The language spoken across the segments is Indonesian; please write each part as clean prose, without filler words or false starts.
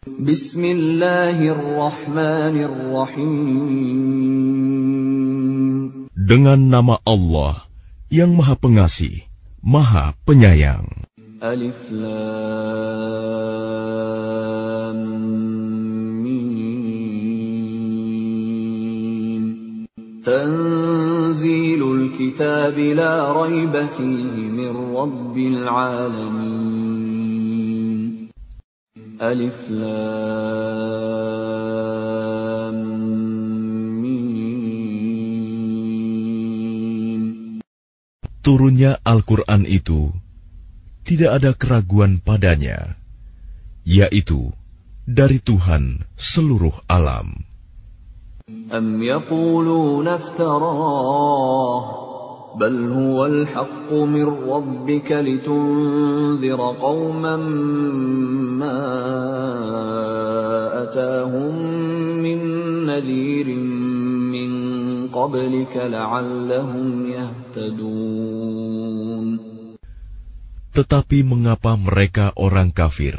Bismillahirrahmanirrahim. Dengan nama Allah yang Maha Pengasih, Maha Penyayang. Alif Lam Mim. Tanzilul kitab la rayba fihi min rabbil alamin. Alif Lam Mim. Turunnya Al-Quran itu tidak ada keraguan padanya, yaitu dari Tuhan seluruh alam. Am yaquluna iftarah, bal huwal haqqu min rabbika litunzira qauman ma atahum min nadhirin min qablika la'allahum yahtadun. Tetapi mengapa mereka orang kafir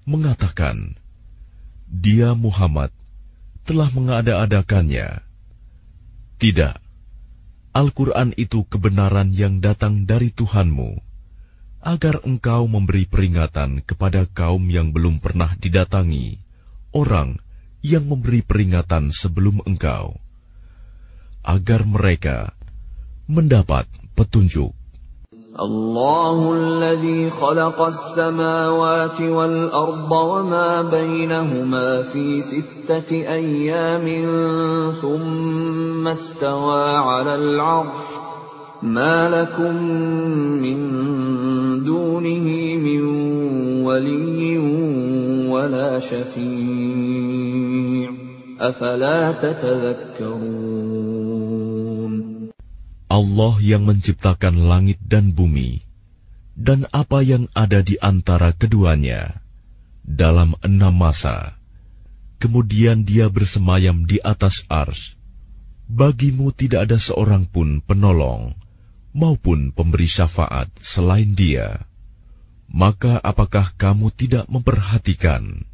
mengatakan, Dia Muhammad telah mengada-adakannya? Tidak, Al-Quran itu kebenaran yang datang dari Tuhanmu, agar engkau memberi peringatan kepada kaum yang belum pernah didatangi orang yang memberi peringatan sebelum engkau, agar mereka mendapat petunjuk. Allahul ladzi khalaqas samawati wal arda wama bainahuma fi sittati ayyamin thumma istawa 'alal 'arsy ma lakum min dunihi min waliyyin wala syafi' afala tatadhakkarun. Allah yang menciptakan langit dan bumi, dan apa yang ada di antara keduanya, dalam 6 masa. Kemudian Dia bersemayam di atas arsy. Bagimu tidak ada seorang pun penolong, maupun pemberi syafaat selain Dia. Maka apakah kamu tidak memperhatikan?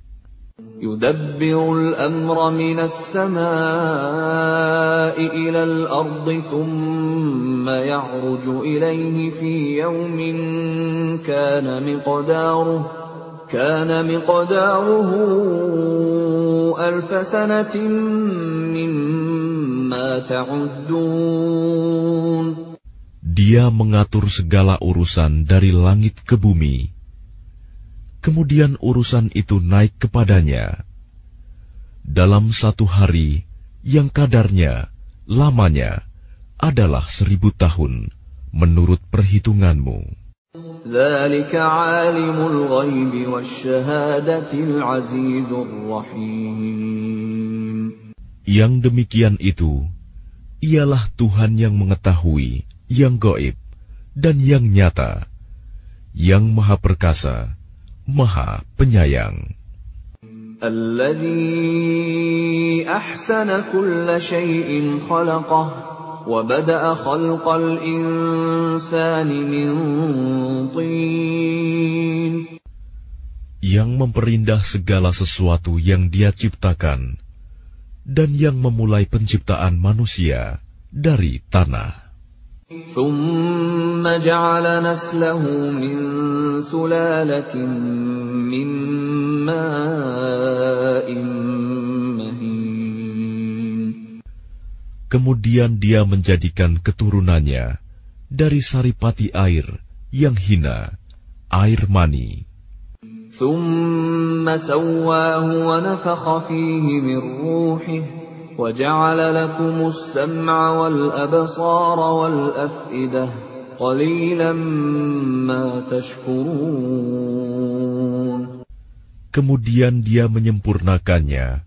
Yudabbirul amra minas samaa'i ilal ardi thumma ya'ruju ilayhi fi yawmin kana miqdaruhu alf sanatin mimma ta'uddun. Dia mengatur segala urusan dari langit ke bumi. Kemudian urusan itu naik kepadanya dalam 1 hari yang kadarnya, lamanya adalah 1000 tahun menurut perhitunganmu. Dzalika 'alimul ghaibi wasyahadatil 'azizur rahim. Yang demikian itu ialah Tuhan yang mengetahui yang gaib dan yang nyata, yang Maha Perkasa, Maha Penyayang. Alladzi ahsana kulla syai'in khalaqah wa bada'a khalqal insani min tin. Yang memperindah segala sesuatu yang Dia ciptakan, dan yang memulai penciptaan manusia dari tanah. ثُمَّ جَعَلَ نَسْلَهُ مِنْ سُلَالَةٍ مِّن مَّاءٍ مَّهِينٍ. Kemudian Dia menjadikan keturunannya dari saripati air yang hina, air mani. ثُمَّ سَوَّاهُ وَنَفَخَ فِيهِ مِنْ رُوحِهِ وَجَعَلَ لَكُمُ السَّمْعَ وَالْأَبْصَارَ وَالْأَفْئِدَةَ قَلِيلًا مَا تَشْكُرُونَ. Kemudian Dia menyempurnakannya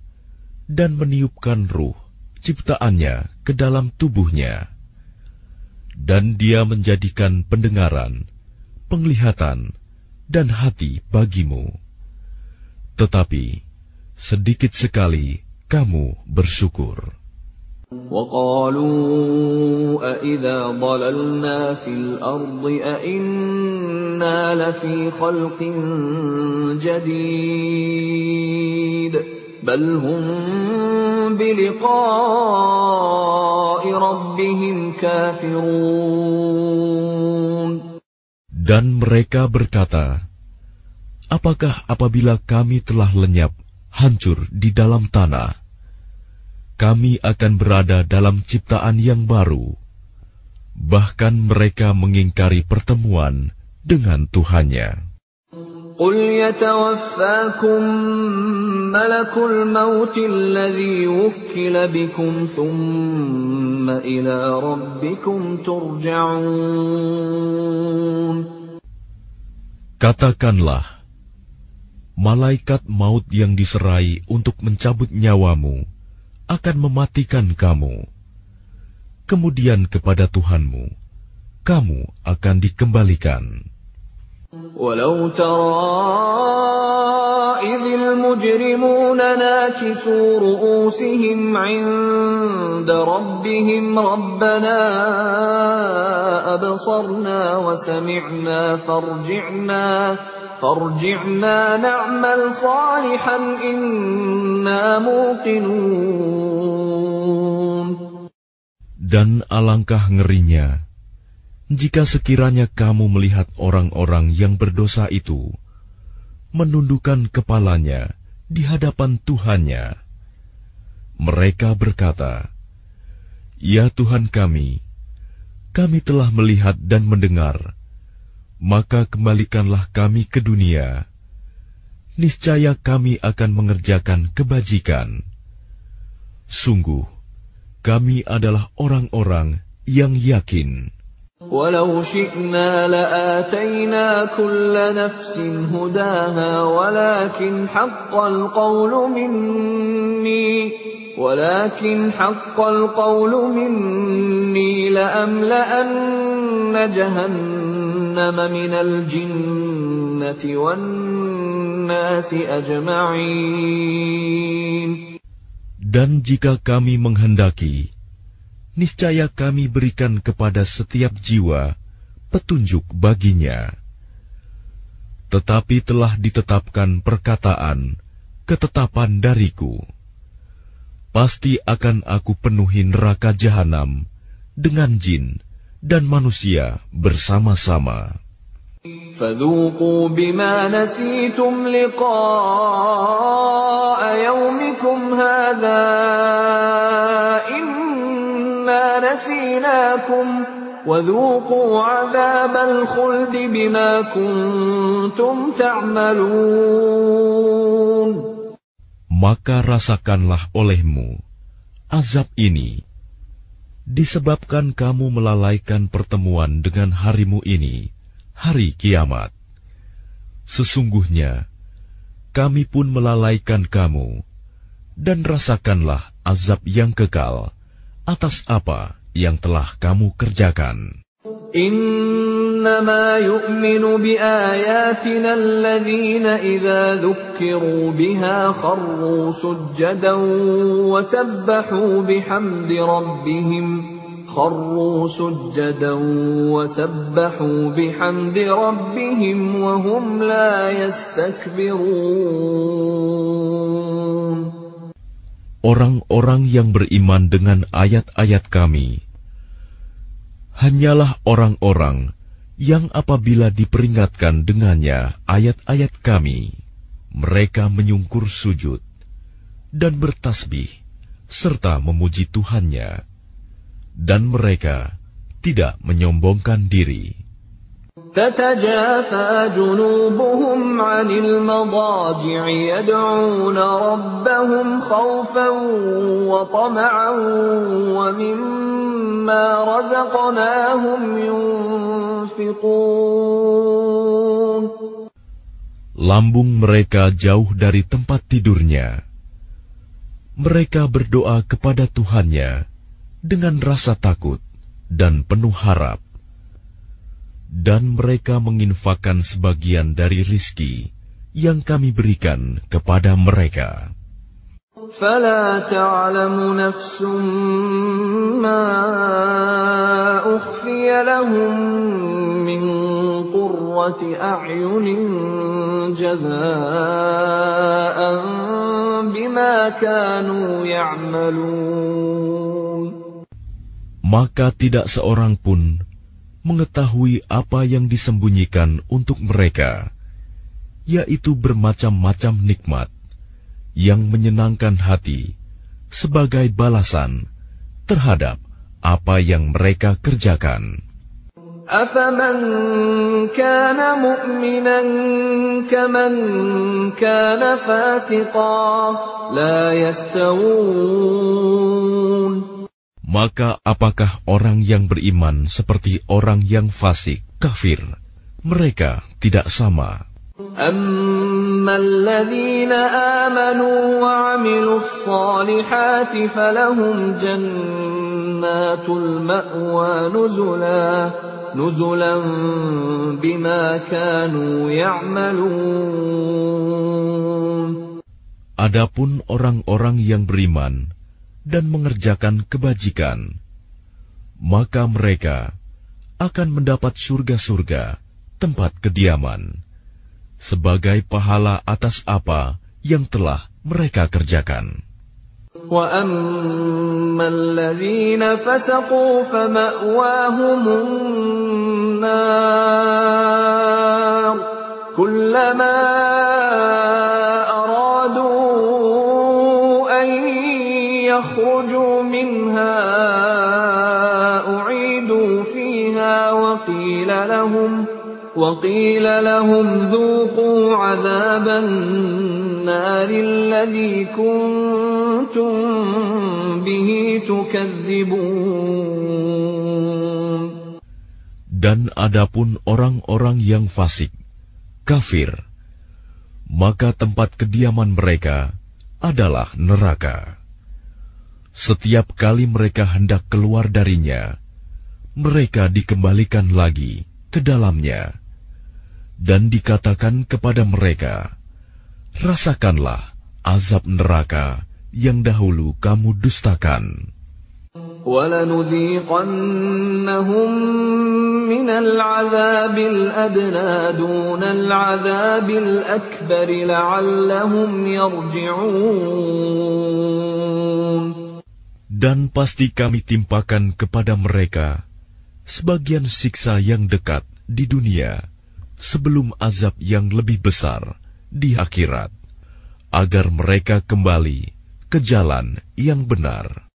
dan meniupkan ruh ciptaannya ke dalam tubuhnya, dan Dia menjadikan pendengaran, penglihatan, dan hati bagimu. Tetapi sedikit sekali kamu bersyukur. وَقَالُوا أَإِذَا ضَلَلْنَا فِي الْأَرْضِ أَإِنَّا إِنَّا لَفِي خَلْقٍ جَدِيدٍ بَلْ هُمْ بِلِقَاءِ رَبِّهِمْ كَافِرُونَ. Dan mereka berkata, apakah apabila kami telah lenyap, hancur di dalam tanah, kami akan berada dalam ciptaan yang baru? Bahkan mereka mengingkari pertemuan dengan Tuhannya. قُلْ يَتَوَفَّاكُم مَّلَكُ الْمَوْتِ الَّذِي وُكِّلَ بِكُمْ ثُمَّ إِلَىٰ رَبِّكُمْ تُرْجَعُونَ. Katakanlah, malaikat maut yang diserai untuk mencabut nyawamu akan mematikan kamu. Kemudian kepada Tuhanmu, kamu akan dikembalikan. وَلَوْ تَرَىٰ إِذِ الْمُجْرِمُونَ نَاكِسُو رُءُوسِهِمْ عِندَ رَبِّهِمْ رَبَّنَا أَبْصَرْنَا وَسَمِعْنَا فَارْجِعْنَا نَعْمَلْ صَالِحًا إِنَّا مُوقِنُونَ. Dan alangkah ngerinya jika sekiranya kamu melihat orang-orang yang berdosa itu menundukkan kepalanya di hadapan Tuhannya. Mereka berkata, "Ya Tuhan kami telah melihat dan mendengar, maka kembalikanlah kami ke dunia. Niscaya kami akan mengerjakan kebajikan. Sungguh, kami adalah orang-orang yang yakin." وَلَوْ شِئْنَا لَآتَيْنَا كُلَّ نَفْسٍ هُدَاهَا وَلَكِنْ حَقَّ الْقَوْلُ مِنِّي لَأَمْلَأَنَّ جَهَنَّمَ مِنَ الْجِنَّةِ وَالنَّاسِ أَجْمَعِينَ. Dan jika kami menghendaki, niscaya kami berikan kepada setiap jiwa petunjuk baginya. Tetapi telah ditetapkan ketetapan dariku. Pasti akan aku penuhi neraka jahanam dengan jin dan manusia bersama-sama. فَذُوقُوا بِمَا نَسِيتُمْ لِقَاءَ يَوْمِكُمْ هَٰذَا إِنَّا نَسِينَاكُمْ وَذُوقُوا عَذَابَ الْخُلْدِ بِمَا كُنتُمْ تَعْمَلُونَ. Maka rasakanlah olehmu azab ini, disebabkan kamu melalaikan pertemuan dengan harimu ini, hari kiamat. Sesungguhnya, kami pun melalaikan kamu, dan rasakanlah azab yang kekal atas apa yang telah kamu kerjakan. إِنَّمَا يُؤْمِنُ بِآيَاتِنَا الَّذِينَ إِذَا ذُكِّرُوا بِهَا خَرُّوا سُجَّدًا وَسَبَّحُوا بِحَمْدِ رَبِّهِمْ وَهُمْ لَا يَسْتَكْبِرُونَ. Orang-orang yang beriman dengan ayat-ayat kami hanyalah orang-orang yang apabila diperingatkan dengannya ayat-ayat kami, mereka menyungkur sujud dan bertasbih serta memuji Tuhannya, dan mereka tidak menyombongkan diri. تَتَجَافَى جُنُوبُهُمْ عَنِ الْمَضَاجِعِ يَدْعُونَ رَبَّهُمْ خَوْفًا وَطَمَعًا وَمِمَّا رَزَقْنَاهُمْ يُنْفِقُونَ. Lambung mereka jauh dari tempat tidurnya. Mereka berdoa kepada Tuhannya dengan rasa takut dan penuh harap. Dan mereka menginfakkan sebagian dari rizki yang kami berikan kepada mereka. فلا تعلم نفس ما أخفي لهم من قرة أعين جزاء بما كانوا يعملون. Maka tidak seorang pun mengetahui apa yang disembunyikan untuk mereka, yaitu bermacam-macam nikmat yang menyenangkan hati sebagai balasan terhadap apa yang mereka kerjakan. أَفَمَنْ كَانَ مُؤْمِنًا كَمَنْ كَانَ فَاسِقًا لَا يَسْتَوُونَ. Maka apakah orang yang beriman seperti orang yang fasik, kafir? Mereka tidak sama. أَمَّا الَّذِينَ آمَنُوا وَعَمِلُوا الصَّالِحَاتِ فَلَهُمْ جَنَّاتُ الْمَأْوَى نُزُلًا بِمَا كَانُوا يَعْمَلُونَ. Adapun orang-orang yang beriman dan mengerjakan kebajikan, maka mereka akan mendapat surga-surga, tempat kediaman, sebagai pahala atas apa yang telah mereka kerjakan. وَأَمَّا الَّذِينَ فَسَقُوا فَمَأْوَاهُمُ النَّارُ كُلَّمَا يخرجوا منها أعيدوا فيها وقيل لهم ذوقوا عذاب النار الذي كنتم به تكذبون. Dan adapun orang-orang yang fasik, kafir, maka tempat kediaman mereka adalah neraka. Setiap kali mereka hendak keluar darinya, mereka dikembalikan lagi ke dalamnya, dan dikatakan kepada mereka, rasakanlah azab neraka yang dahulu kamu dustakan. وَلَنُذِيقَنَّهُمْ مِنَ الْعَذَابِ الْأَدْنَى دُونَ الْعَذَابِ الْأَكْبَرِ لَعَلَّهُمْ يَرْجِعُونَ. Dan pasti kami timpakan kepada mereka sebagian siksa yang dekat di dunia sebelum azab yang lebih besar di akhirat, agar mereka kembali ke jalan yang benar.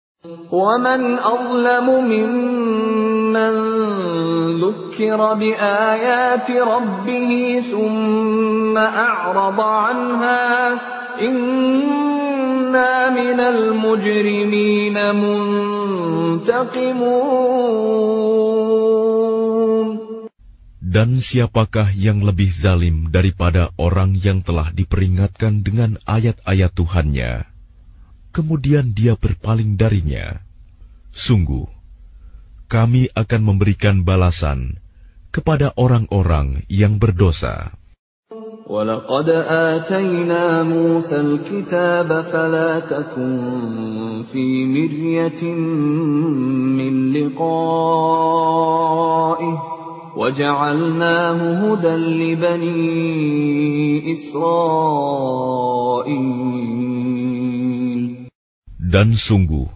وَمَنْ أَظْلَمُ مِمَّنْ ذُكِّرَ بِآيَاتِ رَبِّهِ ثُمَّ أَعْرَضَ عَنْهَا إِنَّا مِنَ الْمُجْرِمِينَ مُنْتَقِمُونَ. Dan siapakah yang lebih zalim daripada orang yang telah diperingatkan dengan ayat-ayat Tuhannya, kemudian dia berpaling darinya? Sungguh, kami akan memberikan balasan kepada orang-orang yang berdosa. وَلَقَدْ آتَيْنَا مُوسَى الْكِتَابَ فَلَا تَكُنْ فِي مِرْيَةٍ مِّن لِقَائِهِ وَجَعَلْنَاهُ هُدًى لِبَنِي إِسْرَائِيلَ. Dan sungguh,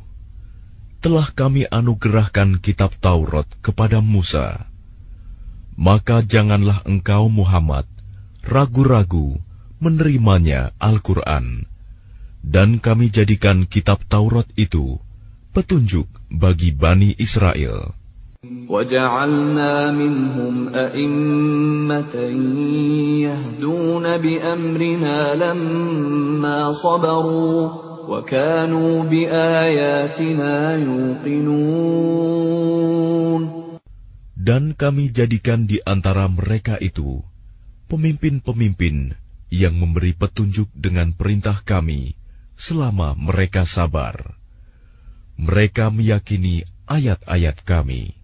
telah kami anugerahkan kitab Taurat kepada Musa. Maka janganlah engkau Muhammad ragu-ragu menerimanya Al-Quran, dan kami jadikan kitab Taurat itu petunjuk bagi Bani Israel. وَجَعَلْنَا مِنْهُمْ أَئِمَّةً يَهْدُونَ بِأَمْرِنَا لَمَّا صَبَرُوا وَكَانُوا بِآيَاتِنَا يُوقِنُونَ. Dan kami jadikan di antara mereka itu pemimpin-pemimpin yang memberi petunjuk dengan perintah kami selama mereka sabar. Mereka meyakini ayat-ayat kami.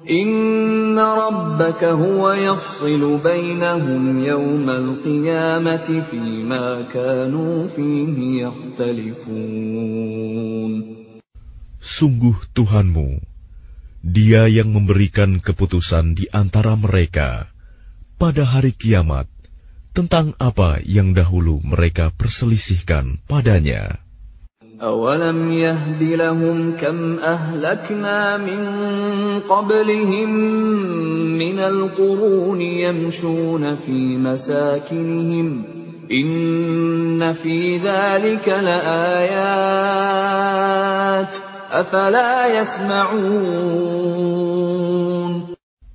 إِنَّ ربك هو يفصل بينهم يوم القيامة فيما كانوا فيه يختلفون. Sungguh Tuhanmu, Dia yang memberikan keputusan di antara mereka pada hari kiamat tentang apa yang dahulu mereka perselisihkan padanya. أَوَلَمْ يَهْدِ لَهُمْ كَمْ أَهْلَكْنَا مِنْ قَبْلِهِمْ مِنَ الْقُرُونِ يَمْشُونَ فِي مَسَاكِنِهِمْ إِنَّ فِي ذَلِكَ لَآيَاتٍ أَفَلَا يَسْمَعُونَ.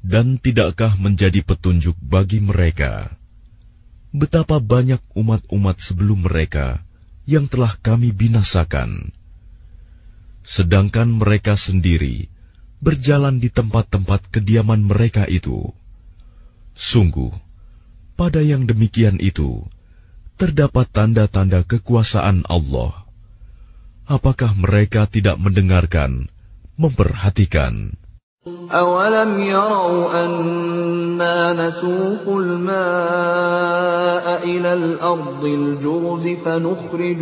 Dan tidakkah menjadi petunjuk bagi mereka betapa banyak umat-umat sebelum mereka yang telah kami binasakan, sedangkan mereka sendiri berjalan di tempat-tempat kediaman mereka itu. Sungguh, pada yang demikian itu terdapat tanda-tanda kekuasaan Allah. Apakah mereka tidak mendengarkan, memperhatikan? أَوَلَمْ يَرَوْا أَنَّا نَسُوقُ الْمَاءَ إِلَى الْأَرْضِ الْجُرُزِ فَنُخْرِجُ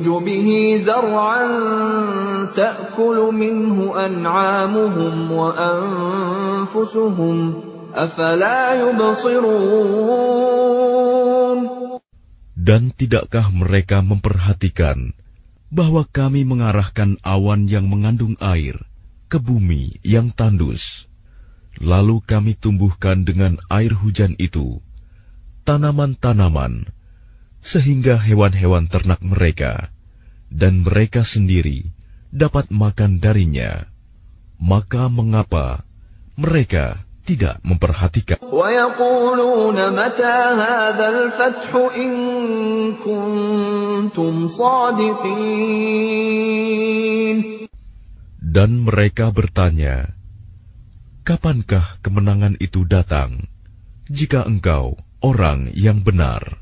بِهِ زَرْعًا تَأْكُلُ مِنْهُ أَنْعَامُهُمْ وَأَنْفُسُهُمْ أَفَلَا يُبْصِرُونَ. Dan tidakkah mereka memperhatikan bahwa kami mengarahkan awan yang mengandung air ke bumi yang tandus, lalu kami tumbuhkan dengan air hujan itu tanaman-tanaman, sehingga hewan-hewan ternak mereka dan mereka sendiri dapat makan darinya. Maka mengapa mereka tidak memperhatikan? وَيَقُولُونَ مَتَى هَذَا الْفَتْحُ إِن كُنتُمْ صَادِقِينَ. Dan mereka bertanya, kapankah kemenangan itu datang, jika engkau orang yang benar?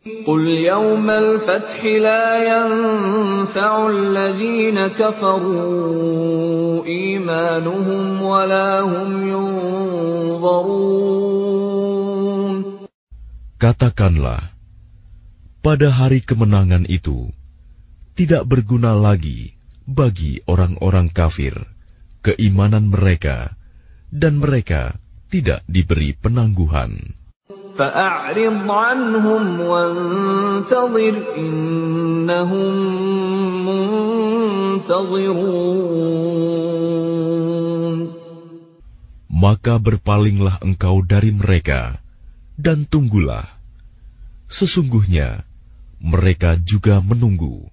قُلْ يَوْمَ الْفَتْحِ لَا يَنفَعُ الَّذِينَ كَفَرُوا إِيمَانُهُمْ وَلَا هُمْ يُنظَرُونَ. Katakanlah, pada hari kemenangan itu tidak berguna lagi bagi orang-orang kafir keimanan mereka, dan mereka tidak diberi penangguhan. فَأَعْرِضْ عَنْهُمْ وَانْتَظِرْ إِنَّهُمْ مُنْتَظِرُونَ. Maka berpalinglah engkau dari mereka, dan tunggulah. Sesungguhnya mereka juga menunggu.